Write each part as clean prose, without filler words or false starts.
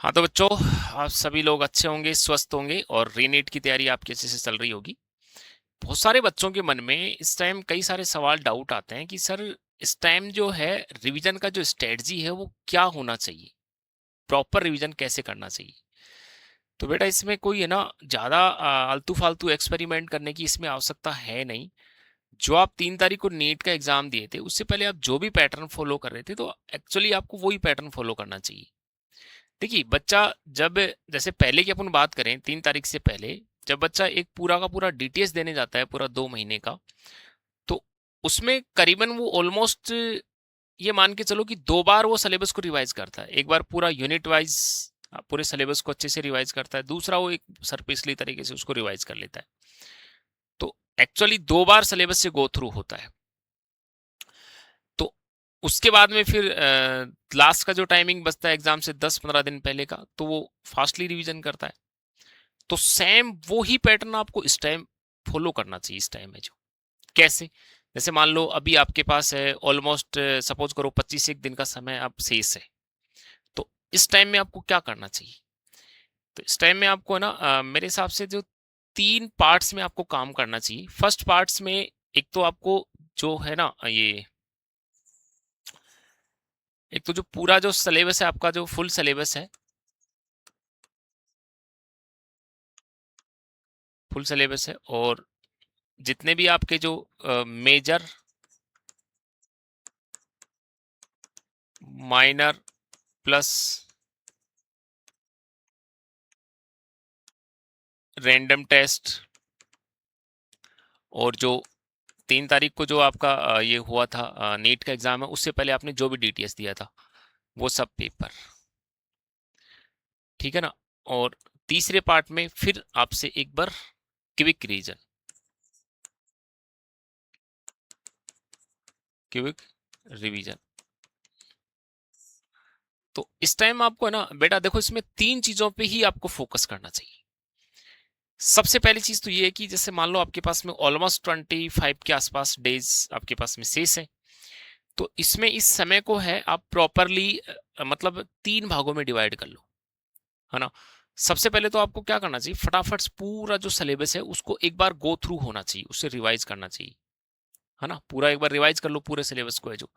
हाँ तो बच्चों, आप सभी लोग अच्छे होंगे, स्वस्थ होंगे और रीनीट की तैयारी आपकी अच्छे से चल रही होगी। बहुत सारे बच्चों के मन में इस टाइम कई सारे सवाल डाउट आते हैं कि सर, इस टाइम जो है रिवीजन का जो स्ट्रेटजी है वो क्या होना चाहिए, प्रॉपर रिवीजन कैसे करना चाहिए। तो बेटा इसमें कोई है ना ज़्यादा आलतू फालतू एक्सपेरिमेंट करने की इसमें आवश्यकता है नहीं। जो आप 3 तारीख को नीट का एग्जाम दिए थे उससे पहले आप जो भी पैटर्न फॉलो कर रहे थे तो एक्चुअली आपको वही पैटर्न फॉलो करना चाहिए। देखिए बच्चा जब, जैसे पहले की अपन बात करें 3 तारीख से पहले, जब बच्चा एक पूरा का पूरा डीटीएस देने जाता है पूरा 2 महीने का, तो उसमें करीबन वो ऑलमोस्ट ये मान के चलो कि 2 बार वो सिलेबस को रिवाइज करता है। एक बार पूरा यूनिट वाइज पूरे सिलेबस को अच्छे से रिवाइज करता है, दूसरा वो एक सरपिसली तरीके से उसको रिवाइज कर लेता है। तो एक्चुअली 2 बार सिलेबस से गो थ्रू होता है। तो उसके बाद में फिर लास्ट का जो टाइमिंग बचता है एग्जाम से 10-15 दिन पहले का, तो वो फास्टली रिवीजन करता है। तो सेम वो ही पैटर्न आपको इस टाइम फॉलो करना चाहिए। इस टाइम में जो कैसे, जैसे मान लो अभी आपके पास है ऑलमोस्ट, सपोज करो 25 एक दिन का समय अब शेष है। तो इस टाइम में आपको क्या करना चाहिए? तो इस टाइम में आपको है ना मेरे हिसाब से जो 3 पार्ट्स में आपको काम करना चाहिए। फर्स्ट पार्ट्स में एक तो आपको जो है ना ये, एक तो जो पूरा जो सिलेबस है आपका, जो फुल सिलेबस है, फुल सिलेबस है, और जितने भी आपके जो major, minor, plus random test, और जो 3 तारीख को जो आपका ये हुआ था नीट का एग्जाम है, उससे पहले आपने जो भी डीटीएस दिया था वो सब पेपर, ठीक है ना। और तीसरे पार्ट में फिर आपसे एक बार क्विक रीजन, क्विक रिवीजन। तो इस टाइम आपको है ना बेटा, देखो इसमें 3 चीजों पे ही आपको फोकस करना चाहिए। सबसे पहली चीज तो ये है कि जैसे मान लो आपके पास में ऑलमोस्ट 25 के आसपास डेज आपके पास में शेष है। तो इसमें इस समय को है आप प्रॉपरली मतलब 3 भागों में डिवाइड कर लो, है ना। सबसे पहले तो आपको क्या करना चाहिए, फटाफट से पूरा जो सिलेबस है उसको एक बार गो थ्रू होना चाहिए, उससे रिवाइज करना चाहिए, है ना। पूरा एक बार रिवाइज कर लो पूरे सिलेबस को है जो।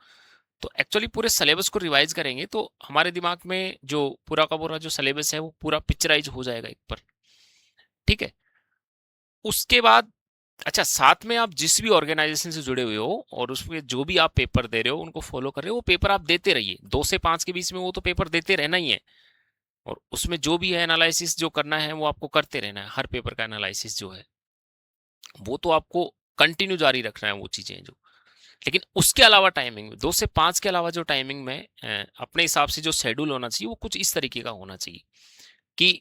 तो एक्चुअली पूरे सिलेबस को रिवाइज करेंगे तो हमारे दिमाग में जो पूरा का पूरा जो सिलेबस है वो पूरा पिक्चराइज हो जाएगा एक पर, ठीक है। उसके बाद अच्छा, साथ में आप जिस भी ऑर्गेनाइजेशन से जुड़े हुए हो और उसमें जो भी आप पेपर दे रहे हो उनको फॉलो कर रहे हो, वो पेपर आप देते रहिए। 2 से 5 के बीच में वो तो पेपर देते रहना ही है, और उसमें जो भी है एनालिसिस जो करना है वो आपको करते रहना है। हर पेपर का एनालिसिस जो है वो तो आपको कंटिन्यू जारी रखना है वो चीजें जो। लेकिन उसके अलावा टाइमिंग में 2 से 5 के अलावा जो टाइमिंग में अपने हिसाब से जो शेड्यूल होना चाहिए वो कुछ इस तरीके का होना चाहिए कि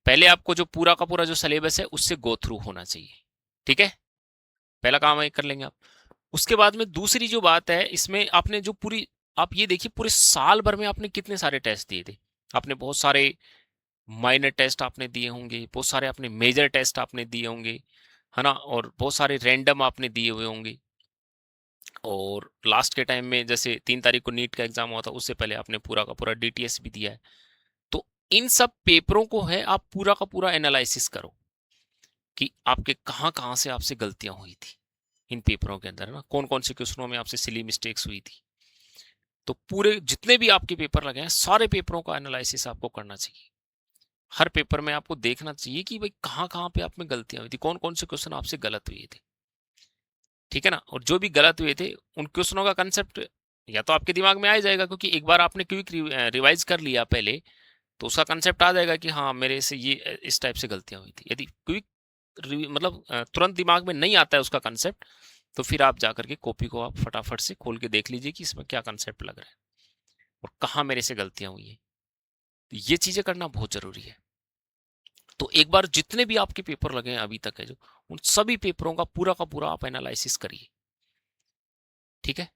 पहले आपको जो पूरा का पूरा जो सिलेबस है उससे गो थ्रू होना चाहिए, ठीक है। पहला काम है कर लेंगे आप। उसके बाद में दूसरी जो बात है इसमें, आपने जो पूरी, आप ये देखिए पूरे साल भर में आपने कितने सारे टेस्ट दिए थे। आपने बहुत सारे माइनर टेस्ट आपने दिए होंगे, बहुत सारे आपने मेजर टेस्ट आपने दिए होंगे, है ना, और बहुत सारे रैंडम आपने दिए हुए होंगे। और लास्ट के टाइम में जैसे 3 तारीख को नीट का एग्जाम हुआ था उससे पहले आपने पूरा का पूरा डीटीएस भी दिया है। तो इन सब पेपरों को है आप पूरा का पूरा एनालिसिस करो कि आपके कहाँ कहाँ से आपसे गलतियां हुई थी इन पेपरों के अंदर, है ना, कौन कौन से क्वेश्चनों में आपसे सिली मिस्टेक्स हुई थी। तो पूरे जितने भी आपके पेपर लगे हैं सारे पेपरों का एनालिसिस आपको करना चाहिए। हर पेपर में आपको देखना चाहिए कि भाई कहाँ कहाँ पे आप में गलतियां हुई थी, कौन कौन से क्वेश्चन आपसे गलत हुए थे, ठीक है ना। और जो भी गलत हुए थे उन क्वेश्चनों का कंसेप्ट या तो आपके दिमाग में आ जाएगा, क्योंकि एक बार आपने क्विक रिवाइज कर लिया पहले, तो उसका कंसेप्ट आ जाएगा कि हाँ मेरे से ये इस टाइप से गलतियां हुई थी। यदि क्विक मतलब तुरंत दिमाग में नहीं आता है उसका कंसेप्ट, तो फिर आप जाकर के कॉपी को आप फटाफट से खोल के देख लीजिए कि इसमें क्या कंसेप्ट लग रहा है और कहाँ मेरे से गलतियां हुई है। तो ये चीजें करना बहुत जरूरी है। तो एक बार जितने भी आपके पेपर लगे हैं अभी तक है जो, उन सभी पेपरों का पूरा आप एनालिसिस करिए, ठीक है।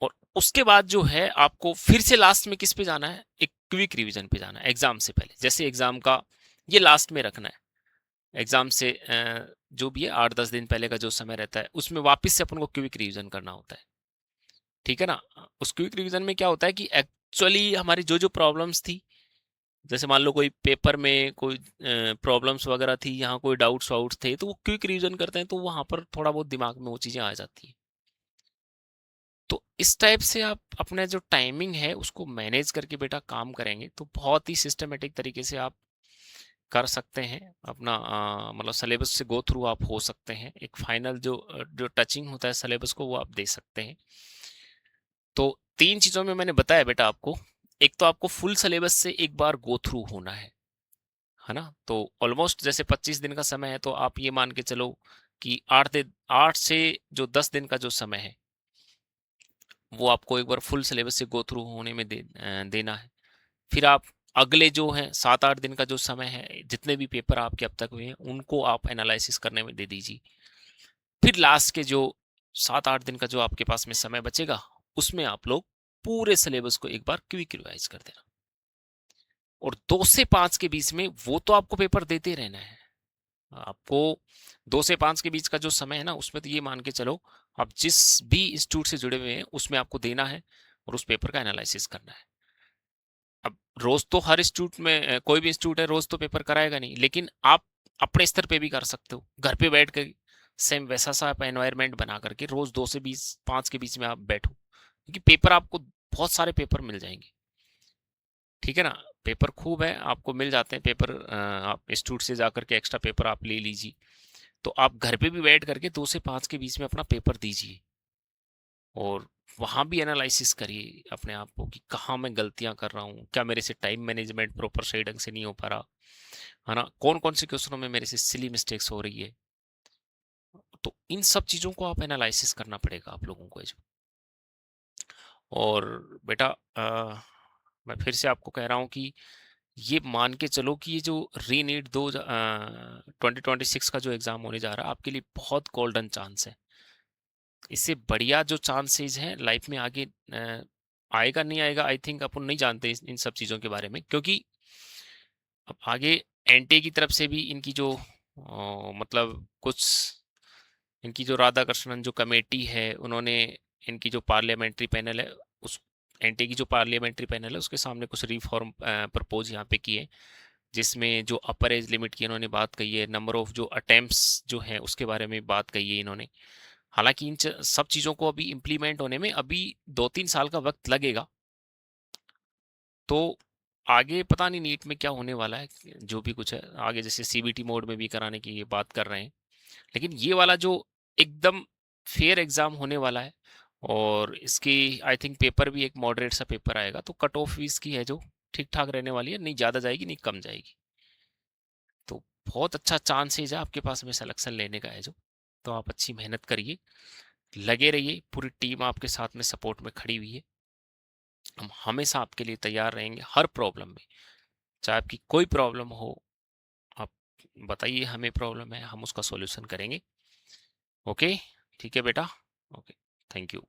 और उसके बाद जो है आपको फिर से लास्ट में किस पे जाना है, एक क्विक रिवीजन पे जाना है एग्जाम से पहले। जैसे एग्जाम का ये लास्ट में रखना है, एग्जाम से जो भी है 8-10 दिन पहले का जो समय रहता है उसमें वापस से अपन को क्विक रिवीजन करना होता है, ठीक है ना। उस क्विक रिवीजन में क्या होता है कि एक्चुअली हमारी जो जो प्रॉब्लम्स थी जैसे मान लो कोई पेपर में कोई प्रॉब्लम्स वगैरह थी, यहाँ कोई डाउट्स वाउट्स थे, तो वो क्विक रिवीजन करते हैं, तो वहां पर थोड़ा बहुत दिमाग में वो चीजें आ जाती हैं। तो इस टाइप से आप अपना जो टाइमिंग है उसको मैनेज करके बेटा काम करेंगे तो बहुत ही सिस्टमेटिक तरीके से आप कर सकते हैं अपना मतलब सिलेबस से गो थ्रू आप हो सकते हैं। एक फाइनल जो टचिंग होता है सिलेबस को वो आप दे सकते हैं। तो तीन चीजों में मैंने बताया बेटा आपको। एक तो आपको फुल सिलेबस से एक बार गो थ्रू होना है ना। तो ऑलमोस्ट जैसे 25 दिन का समय है, तो आप ये मान के चलो कि 8 से जो 10 दिन का जो समय है वो आपको एक बार फुल सिलेबस से गो थ्रू होने में देना है। फिर आप अगले जो है 7-8 दिन का जो समय है, जितने भी पेपर आपके अब तक हुए हैं उनको आप एनालिसिस करने में दे दीजिए। फिर लास्ट के जो 7-8 दिन का जो आपके पास में समय बचेगा उसमें आप लोग पूरे सिलेबस को एक बार क्विक रिवाइज कर देना। और 2 से 5 के बीच में वो तो आपको पेपर देते रहना है। आपको 2 से 5 के बीच का जो समय है ना, उसमें तो ये मान के चलो आप जिस भी इंस्टीट्यूट से जुड़े हुए हैं उसमें आपको देना है और उस पेपर का एनालिसिस करना है। अब रोज तो हर इंस्टीट्यूट में कोई भी इंस्टीट्यूट है रोज तो पेपर कराएगा नहीं, लेकिन आप अपने स्तर पे भी कर सकते हो। घर पे बैठ कर सेम वैसा सा आप एनवायरनमेंट बना करके रोज 2 से 5 के बीच में आप बैठो, क्योंकि पेपर आपको बहुत सारे पेपर मिल जाएंगे। ठीक है ना। पेपर खूब है, आपको मिल जाते हैं पेपर। आप इंस्टीट्यूट से जाकर के एक्स्ट्रा पेपर आप ले लीजिए। तो आप घर पे भी बैठ करके 2 से 5 के बीच में अपना पेपर दीजिए और वहां भी एनालिसिस करिए अपने आप को कि कहाँ मैं गलतियां कर रहा हूँ, क्या मेरे से टाइम मैनेजमेंट प्रॉपर सही ढंग से नहीं हो पा रहा है ना, कौन कौन से क्वेश्चनों में मेरे से सिली मिस्टेक्स हो रही है। तो इन सब चीजों को आप एनालिसिस करना पड़ेगा आप लोगों को। और बेटा मैं फिर से आपको कह रहा हूँ कि ये मान के चलो कि ये जो री नीट 2026 का जो एग्जाम होने जा रहा है आपके लिए बहुत गोल्डन चांस है। इससे बढ़िया जो चांसेस हैं लाइफ में आगे आएगा नहीं आएगा, आई थिंक अपन नहीं जानते इन सब चीज़ों के बारे में, क्योंकि अब आगे एनटीए की तरफ से भी इनकी जो मतलब कुछ इनकी जो राधाकृष्णन जो कमेटी है उन्होंने इनकी जो पार्लियामेंट्री पैनल है उस एनटीए की जो पार्लियामेंट्री पैनल है उसके सामने कुछ रिफॉर्म प्रपोज यहाँ पे किए, जिसमें जो अपर एज लिमिट की इन्होंने बात कही है, नंबर ऑफ जो अटेम्प्ट्स जो है उसके बारे में बात कही है इन्होंने। हालांकि इन सब चीज़ों को अभी इम्प्लीमेंट होने में अभी 2-3 साल का वक्त लगेगा। तो आगे पता नहीं नीट में क्या होने वाला है, जो भी कुछ है आगे, जैसे सीबीटी मोड में भी कराने की ये बात कर रहे हैं, लेकिन ये वाला जो एकदम फेयर एग्जाम होने वाला है और इसकी आई थिंक पेपर भी एक मॉडरेट सा पेपर आएगा, तो कट ऑफ भी इसकी है जो ठीक ठाक रहने वाली है, नहीं ज़्यादा जाएगी नहीं कम जाएगी। तो बहुत अच्छा चांसेज है आपके पास में सिलेक्शन लेने का है जो। तो आप अच्छी मेहनत करिए, लगे रहिए, पूरी टीम आपके साथ में सपोर्ट में खड़ी हुई है। हम हमेशा आपके लिए तैयार रहेंगे हर प्रॉब्लम में। चाहे आपकी कोई प्रॉब्लम हो, आप बताइए हमें प्रॉब्लम है, हम उसका सॉल्यूशन करेंगे। ओके, ठीक है बेटा। Okay, thank you.